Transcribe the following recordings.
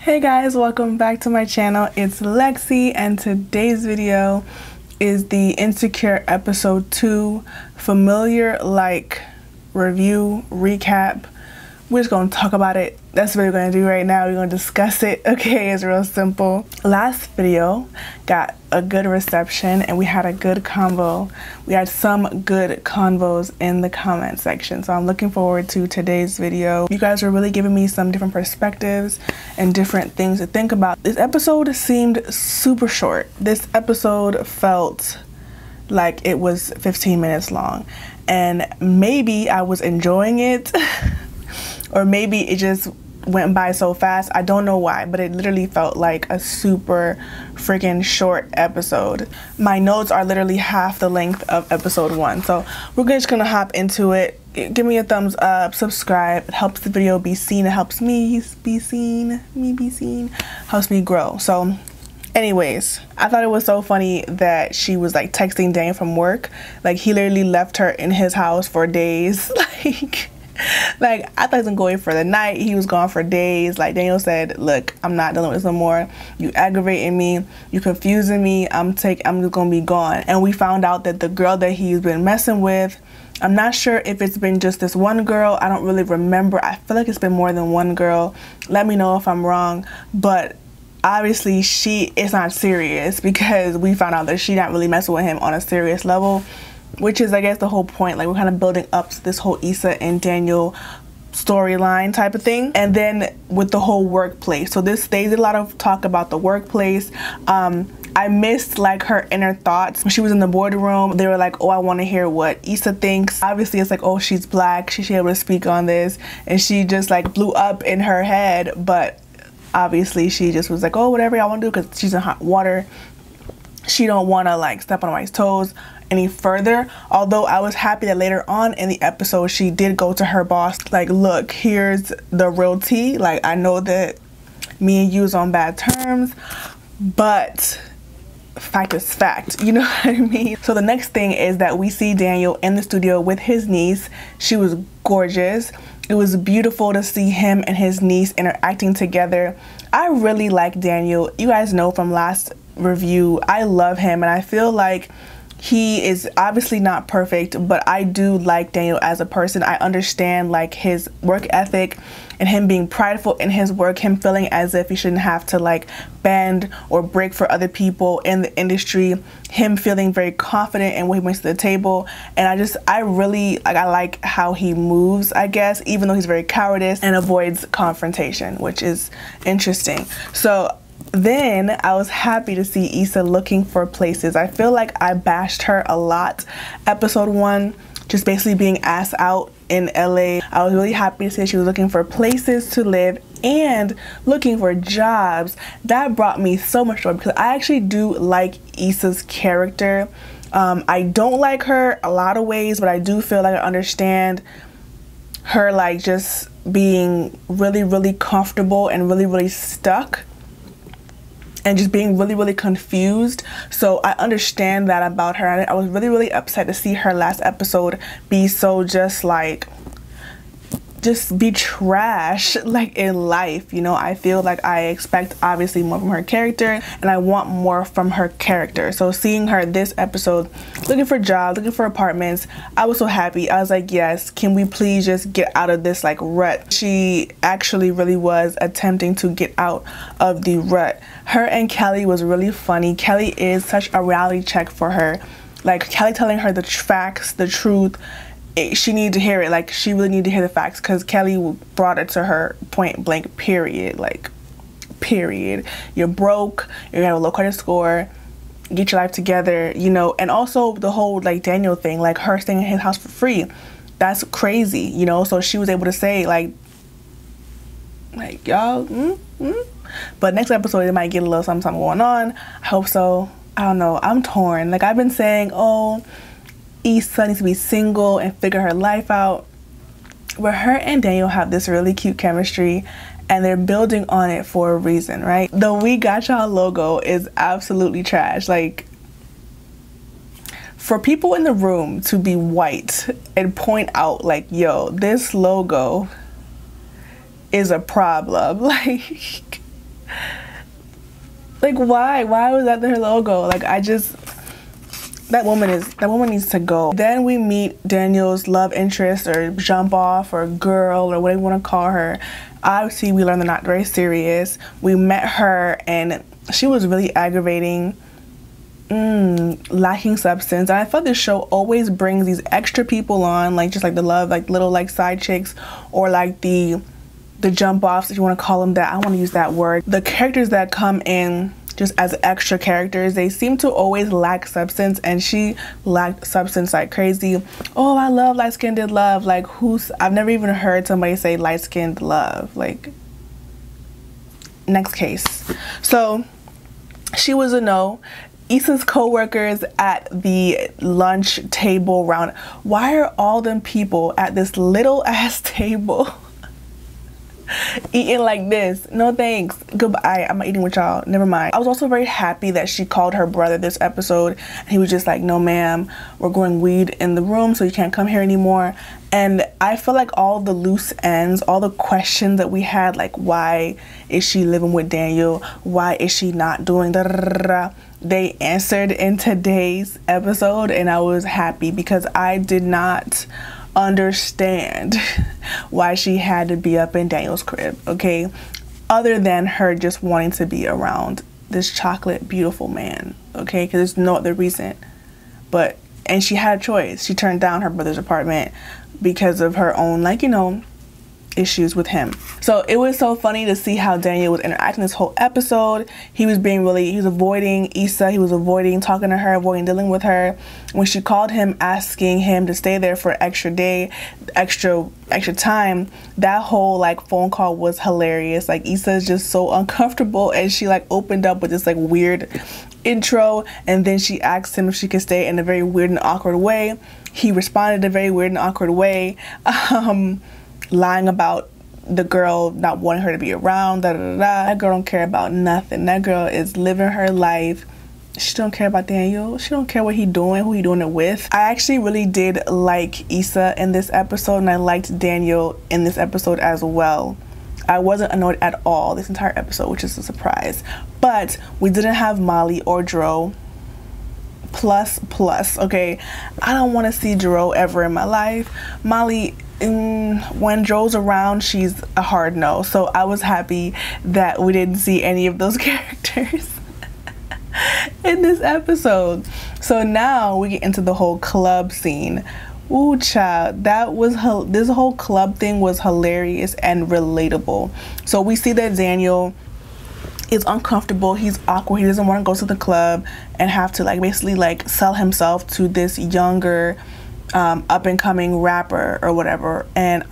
Hey guys, welcome back to my channel. It's Lexi and today's video is the Insecure episode 2 familiar like review recap. We're just going to talk about it. That's what we're going to do right now. We're going to discuss it. Okay, it's real simple. Last video got a good reception and we had a good convo. We had some good convos in the comment section. So I'm looking forward to today's video. You guys are really giving me some different perspectives and different things to think about. This episode seemed super short. This episode felt like it was 15 minutes long. And maybe I was enjoying it. Or maybe it just went by so fast. I don't know why, but it literally felt like a super freaking short episode. My notes are literally half the length of episode 1. So we're just gonna hop into it. Give me a thumbs up, subscribe. It helps the video be seen. It helps me be seen, helps me grow. So anyways, I thought it was so funny that she was like texting Daniel from work. Like he literally left her in his house for days. Like I thought he was gonna go away for the night. He was gone for days. Like Daniel said, look, I'm not dealing with this no more. You aggravating me, you confusing me, I'm just gonna be gone. And we found out that the girl that he's been messing with, I'm not sure if it's been just this one girl. I don't really remember. I feel like it's been more than one girl. Let me know if I'm wrong. But obviously it's not serious, because we found out that she not really messing with him on a serious level. Which is, I guess, the whole point. Like, we're kind of building up to this whole Issa and Daniel storyline type of thing. And then with the whole workplace. So they did a lot of talk about the workplace. I missed like her inner thoughts. When she was in the boardroom, they were like, oh, I want to hear what Issa thinks. Obviously, it's like, oh, she's black. She should be able to speak on this. And she just like blew up in her head. But obviously, she just was like, oh, whatever y'all want to do, because she's in hot water. She don't want to like step on anybody's toes any further. Although I was happy that later on in the episode she did go to her boss like, look, here's the real tea. Like, I know that me and you is on bad terms, but fact is fact, you know what I mean? So the next thing is that we see Daniel in the studio with his niece. She was gorgeous. It was beautiful to see him and his niece interacting together. I really like Daniel. You guys know from last review, I love him, and I feel like he is obviously not perfect, but I do like Daniel as a person. I understand like his work ethic and him being prideful in his work, him feeling as if he shouldn't have to like bend or break for other people in the industry, him feeling very confident in what he brings to the table. And I really like how he moves, I guess, even though he's very cowardice and avoids confrontation, which is interesting. So then I was happy to see Issa looking for places. I feel like I bashed her a lot episode 1, just basically being ass out in LA. I was really happy to see she was looking for places to live and looking for jobs. That brought me so much joy, because I actually do like Issa's character. I don't like her a lot of ways, but I do feel like I understand her like just being really comfortable and really stuck and just being really confused. So I understand that about her. I was really upset to see her last episode be so just be trash like in life, you know. I feel like I expect obviously more from her character, and I want more from her character. So seeing her this episode looking for jobs, looking for apartments, I was so happy. I was like, yes, can we please just get out of this like rut? She actually really was attempting to get out of the rut. Her and Kelly was really funny. Kelly is such a reality check for her. Like Kelly telling her the facts, the truth. She needed to hear it. Like, she really needed to hear the facts, because Kelly brought it to her point blank, period. Like, period. You're broke, you're gonna have a low credit score, get your life together, you know. And also the whole like Daniel thing, like her staying in his house for free, that's crazy, you know. So she was able to say like y'all but next episode it might get a little something going on. I hope so. I don't know, I'm torn. Like, I've been saying, oh, Issa needs to be single and figure her life out. But her and Daniel have this really cute chemistry, and they're building on it for a reason, right? The We Got Y'all logo is absolutely trash. Like, for people in the room to be white and point out like, yo, this logo is a problem. Like, Like, why was that their logo? Like, that woman needs to go. Then we meet Daniel's love interest, or jump off, or girl, or whatever you want to call her. Obviously, we learned they're not very serious. We met her, and she was really aggravating, lacking substance. And I felt this show always brings these extra people on, like just like the love, like little like side chicks, or like the jump offs, if you want to call them that. I want to use that word. The characters that come in just as extra characters, they seem to always lack substance, and she lacked substance like crazy. Oh, I love light-skinned love. Like, I've never even heard somebody say light-skinned love. Like, next case. So she was a no. Issa's co-workers at the lunch table round. Why are all them people at this little ass table eating like this? No thanks, goodbye, I'm not eating with y'all, never mind. I was also very happy that she called her brother this episode, and he was just like, no ma'am, we're growing weed in the room, so you can't come here anymore. And I feel like all the loose ends, all the questions that we had, like why is she living with Daniel, why is she not doing they answered in today's episode, and I was happy because I did not understand why she had to be up in Daniel's crib, okay, other than her just wanting to be around this chocolate beautiful man, okay, because there's no other reason. And she had a choice. She turned down her brother's apartment because of her own, like, you know, issues with him. So it was so funny to see how Daniel was interacting this whole episode. He was avoiding Issa, he was avoiding talking to her, avoiding dealing with her. When she called him asking him to stay there for extra time, that whole like phone call was hilarious. Like, Issa is just so uncomfortable, and she like opened up with this like weird intro, and then she asked him if she could stay in a very weird and awkward way. He responded in a very weird and awkward way, lying about the girl not wanting her to be around, That girl don't care about nothing. That girl is living her life. She don't care about Daniel. She don't care what he doing, who he doing it with. I actually really did like Issa in this episode, and I liked Daniel in this episode as well. I wasn't annoyed at all this entire episode, which is a surprise. But we didn't have Molly or Dro. Plus, okay? I don't want to see Dro ever in my life. Molly, when Dro's around, she's a hard no. So I was happy that we didn't see any of those characters in this episode. So now we get into the whole club scene. Ooh, child, this whole club thing was hilarious and relatable. So we see that Daniel is uncomfortable, he's awkward, he doesn't want to go to the club and have to like basically like sell himself to this younger up and coming rapper or whatever, and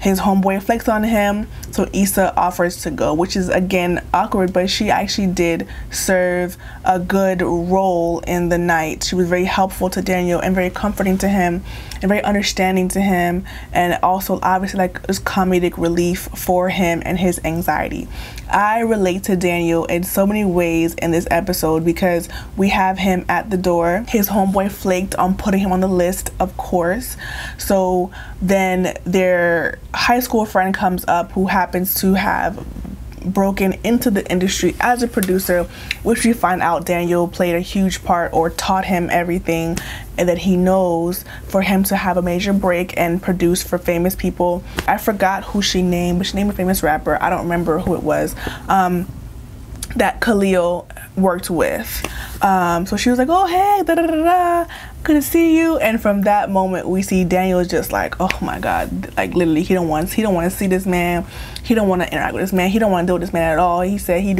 his homeboy flakes on him, so Issa offers to go, which is again awkward, but she actually did serve a good role in the night. She was very helpful to Daniel and very comforting to him and very understanding to him, and also obviously like this comedic relief for him and his anxiety. I relate to Daniel in so many ways in this episode because we have him at the door. His homeboy flaked on putting him on the list, of course. So then their high school friend comes up who happens to have broken into the industry as a producer, which we find out Daniel played a huge part or taught him everything and that he knows for him to have a major break and produce for famous people. I forgot who she named, but she named a famous rapper. I don't remember who it was, that Khalil worked with. So she was like, oh hey, da da da da, good to see you. And from that moment we see Daniel is just like, oh my god, like literally he don't want to see this man, he don't want to interact with this man, he don't want to deal with this man at all. He said he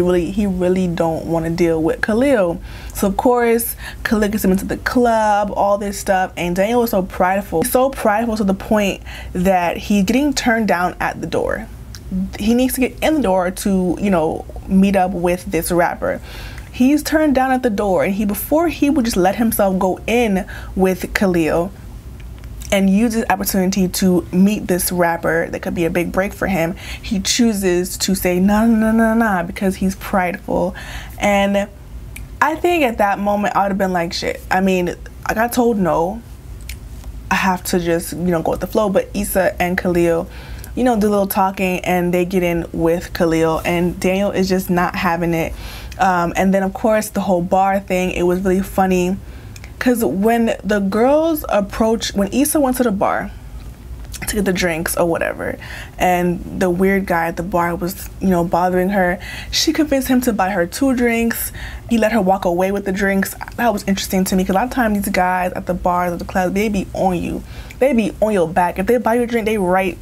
really don't want to deal with Khalil. So of course Khalil gets him into the club, all this stuff, and Daniel was so prideful to the point that he's getting turned down at the door. He needs to get in the door to, you know, meet up with this rapper. He's turned down at the door, and before he would just let himself go in with Khalil and use this opportunity to meet this rapper that could be a big break for him, he chooses to say nah because he's prideful. And I think at that moment I would have been like, shit, I mean, I got told no, I have to just, you know, go with the flow. But Issa and Khalil you know, do a little talking, and they get in with Khalil, and Daniel is just not having it. And then of course the whole bar thing, it was really funny because when the girls approached, when Issa went to the bar to get the drinks or whatever, and the weird guy at the bar was, you know, bothering her, she convinced him to buy her 2 drinks. He let her walk away with the drinks. That was interesting to me because a lot of times these guys at the bars, at the clubs, they be on you. They be on your back. If they buy you a drink, they right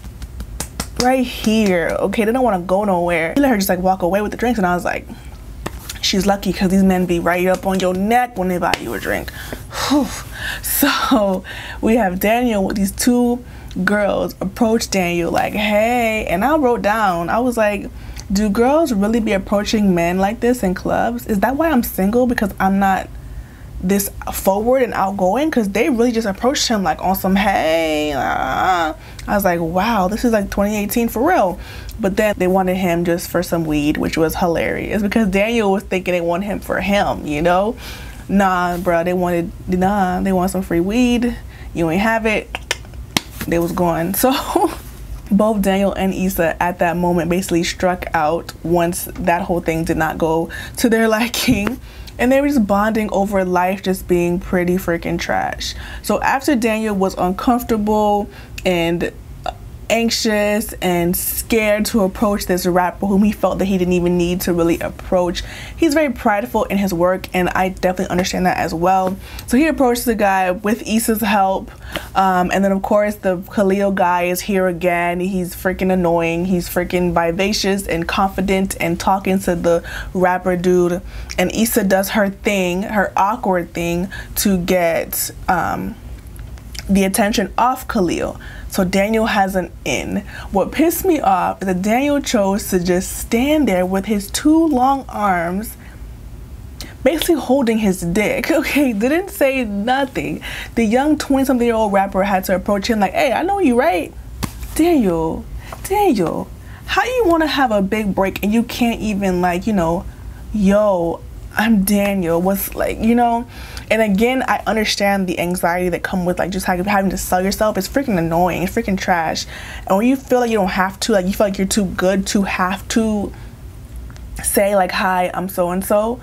here, okay? They don't want to go nowhere. He let her just like walk away with the drinks, and I was like, she's lucky because these men be right up on your neck when they buy you a drink. Whew. So we have Daniel with these 2 girls approach Daniel like, hey, and I wrote down, I was like, do girls really be approaching men like this in clubs? Is that why I'm single? Because I'm not this forward and outgoing? Because they really just approached him like on some, hey, I was like, wow, this is like 2018 for real. But then they wanted him just for some weed, which was hilarious because Daniel was thinking they want him for him, you know? Nah, bro, they want some free weed. You ain't have it. They was gone. So both Daniel and Issa at that moment basically struck out once that whole thing did not go to their liking, and they were just bonding over life just being pretty freaking trash. So after Daniel was uncomfortable and anxious and scared to approach this rapper whom he felt that he didn't even need to really approach, he's very prideful in his work, and I definitely understand that as well. So he approached the guy with Issa's help, and then of course the Khalil guy is here again. He's freaking annoying. He's freaking vivacious and confident and talking to the rapper dude, and Issa does her thing, her awkward thing, to get the attention off Khalil. So Daniel has an in. What pissed me off is that Daniel chose to just stand there with his 2 long arms, basically holding his dick, okay? Didn't say nothing. The young 20-something-year-old rapper had to approach him like, hey, I know you, right? Daniel, how you want to have a big break and you can't even, like, you know, yo, I'm Daniel, what's, like, you know? And again, I understand the anxiety that come with like just having to sell yourself. It's freaking annoying. It's freaking trash. And when you feel like you don't have to, like you feel like you're too good to have to say like, hi, I'm so and so,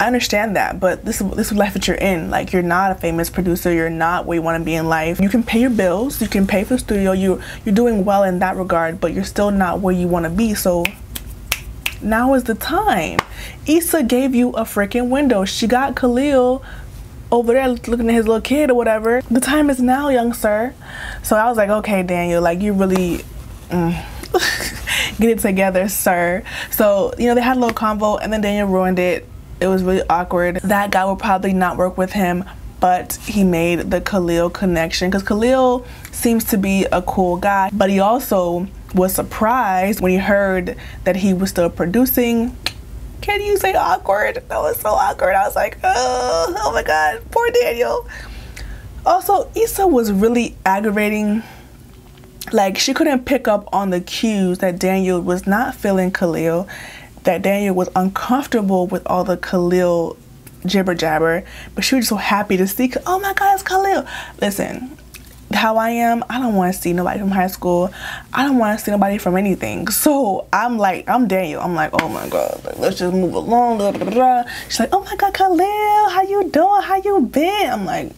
I understand that. But this is life that you're in. Like, you're not a famous producer. You're not where you want to be in life. You can pay your bills. You can pay for the studio. You're doing well in that regard, but you're still not where you want to be. So now is the time. Issa gave you a freaking window. She got Khalil over there looking at his little kid or whatever. The time is now, young sir. So I was like, okay, Daniel, like you really get it together, sir. So, you know, they had a little convo and then Daniel ruined it. It was really awkward. That guy will probably not work with him, but he made the Khalil connection because Khalil seems to be a cool guy, but he also was surprised when he heard that he was still producing. Can you say awkward? That was so awkward. I was like, oh my God, poor Daniel. Also, Issa was really aggravating. Like, she couldn't pick up on the cues that Daniel was not feeling Khalil, that Daniel was uncomfortable with all the Khalil jibber jabber, but she was so happy to see, oh my God, it's Khalil. Listen, how I am, I don't want to see nobody from high school. I don't want to see nobody from anything. So I'm like, I'm Daniel. I'm like, oh my God, like, let's just move along. Blah, blah, blah. She's like, oh my God, Khalil, how you doing? How you been? I'm like,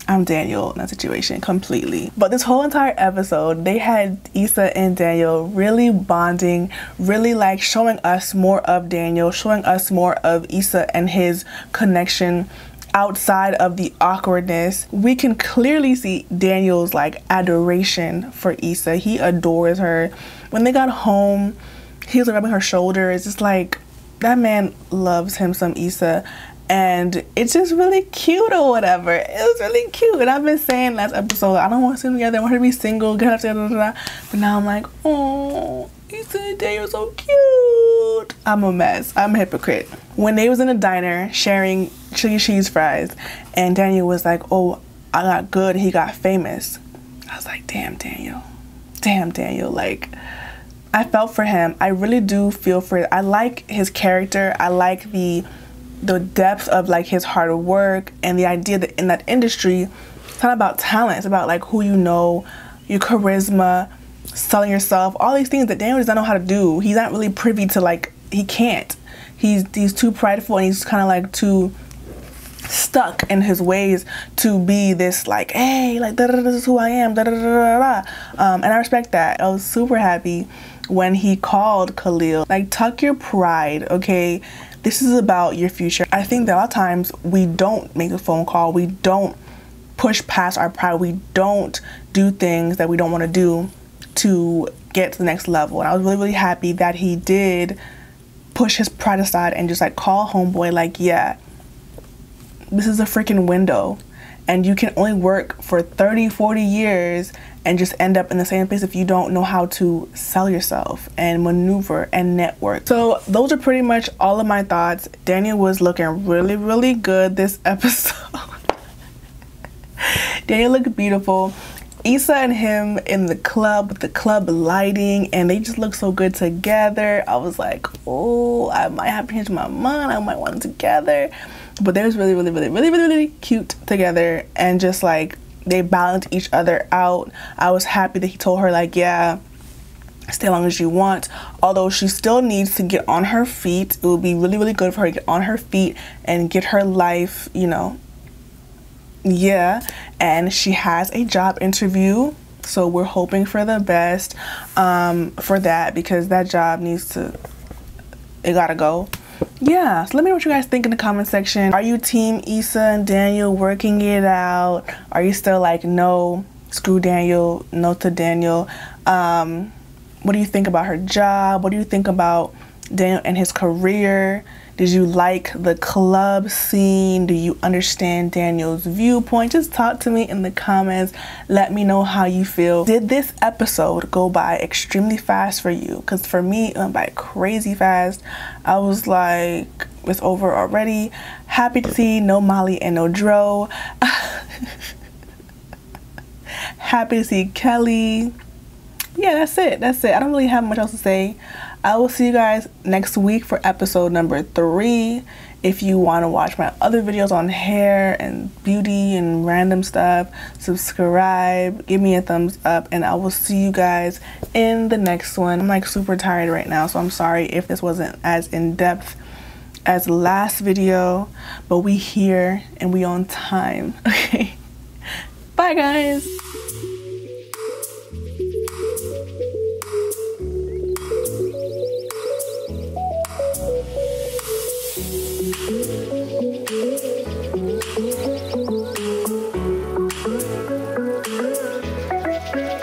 I'm Daniel in that situation completely. But this whole entire episode, they had Issa and Daniel really bonding, really like showing us more of Daniel, showing us more of Issa and his connection outside of the awkwardness. We can clearly see Daniel's like adoration for Issa. He adores her. When they got home, he was like, rubbing her shoulder. It's just like, that man loves him some Issa. And it's just really cute or whatever. It was really cute. And I've been saying last episode, I don't want to see them together. I want her to be single. Get together. But now I'm like, oh, Issa and Daniel are so cute. I'm a mess. I'm a hypocrite. When they was in a diner sharing chili cheese fries, and Daniel was like, oh, I got good. He got famous. I was like, damn, Daniel. Damn, Daniel. Like, I felt for him. I really do feel for it. I like his character. I like the depth of like his hard work and the idea that in that industry, it's not about talent. It's about like who you know, your charisma, selling yourself, all these things that Daniel does not know how to do. He's not really privy to, like, he can't. He's too prideful, and he's kind of like too stuck in his ways to be this like, hey, like, this is who I am, and I respect that. I was super happy when he called Khalil. Like, tuck your pride, okay? This is about your future. I think that a lot of times we don't make a phone call, we don't push past our pride, we don't do things that we don't want to do to get to the next level. And I was really, really happy that he did push his pride aside and just like call homeboy like, yeah, this is a freaking window, and you can only work for 30-40 years and just end up in the same place if you don't know how to sell yourself and maneuver and network. So those are pretty much all of my thoughts. Daniel was looking really, really good this episode. Daniel looked beautiful. Issa and him in the club with the club lighting, and they just look so good together. I was like, oh, I might have to change my mind. I might want them together. But they was really, really, really, really, really, really cute together, and just like they balanced each other out. I was happy that he told her like, yeah, stay as long as you want. Although she still needs to get on her feet. It would be really, really good for her to get on her feet and get her life, you know. Yeah, and she has a job interview, so we're hoping for the best for that, because that job needs to, it gotta go. Yeah, so let me know what you guys think in the comment section. Are you team Issa and Daniel working it out? Are you still like, no, screw Daniel, no to Daniel? What do you think about her job? What do you think about Daniel and his career? Did you like the club scene? Do you understand Daniel's viewpoint? Just talk to me in the comments. Let me know how you feel. Did this episode go by extremely fast for you? Because for me, it went by crazy fast. I was like, it's over already. Happy to see no Molly and no Dro. Happy to see Kelly. Yeah, that's it. That's it. I don't really have much else to say. I will see you guys next week for episode number 3. If you want to watch my other videos on hair and beauty and random stuff, subscribe, give me a thumbs up, and I will see you guys in the next one. I'm like super tired right now, so I'm sorry if this wasn't as in-depth as the last video, but we here and we on time. Okay, bye guys.